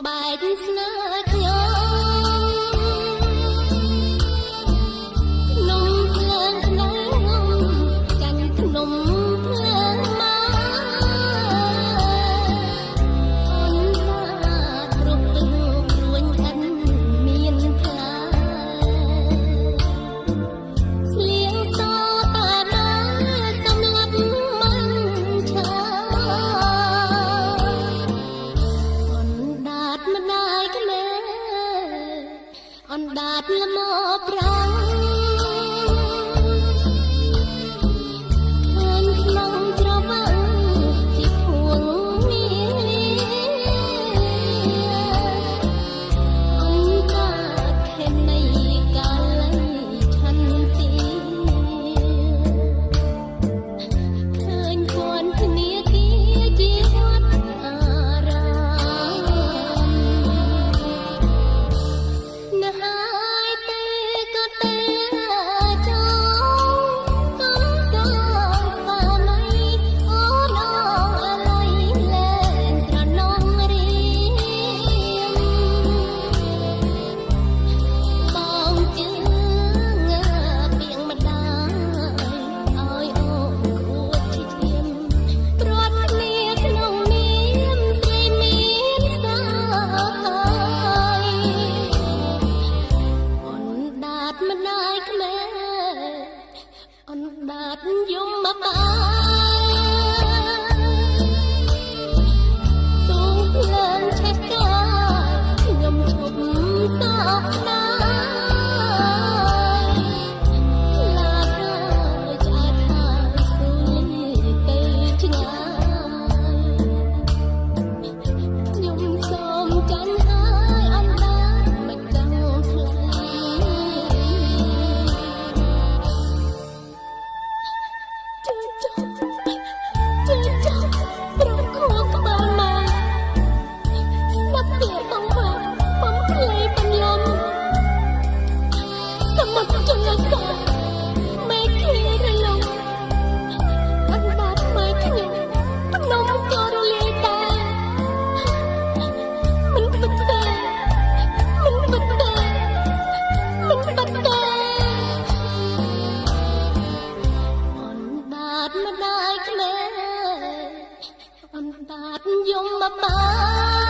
បែកស្នេហ៍ខ្ញុំនំភ្លើងក្នុងចាញ់ភ្នំភ្លើងមកអូនថាគ្រប់ទឹងព្រួញអិនមានផ្លាស្លៀងសតាណាសម្លាប់មិនឆាអណ្ដាតល្មប្រាំងឃើញក្នុងច្រវាំងជាភួងមានអណ្ដាតខេណីកាលៃឆន្ទីឃើញគួនគ្នាគេជាវត្តអារាមហើយទេក៏ទេចូលកំសងស្វាមីអូនអងអល័យលែងស្រនំរៀមបងជឿងពីងម្ដាយឲ្យអូនគួតជាឈាមព្រាត់គ្នាក្នុងនាមស្រីមានសាយដាតមិនដាយខ្មែរអណ្ដាតយំមកបាយទូងភ្លើងឆេះកាយខ្ញុំឈប់សោកស្ដាយឡាហើយឆ្អែតហើយស៊ូលីទៅឆ្ងាយខ្ញុំសូមចាញ់ហើយអណ្ដាតមិនចង់ថ្លៃប្រំខួរក្បាលមកស្ដាប់ពាក្យបងវិញបំភ្លៃបន្លំសមុទ្រចលសាមេឃីរលំអណ្ដាតមើលខ្ញុំភ្នំក៏រលាយដែរមិនពិតទេមិនពិតទេមិនពិតទេអណ្ដាតម្ដាយខ្មែរអណ្ដាតយំមកបាយ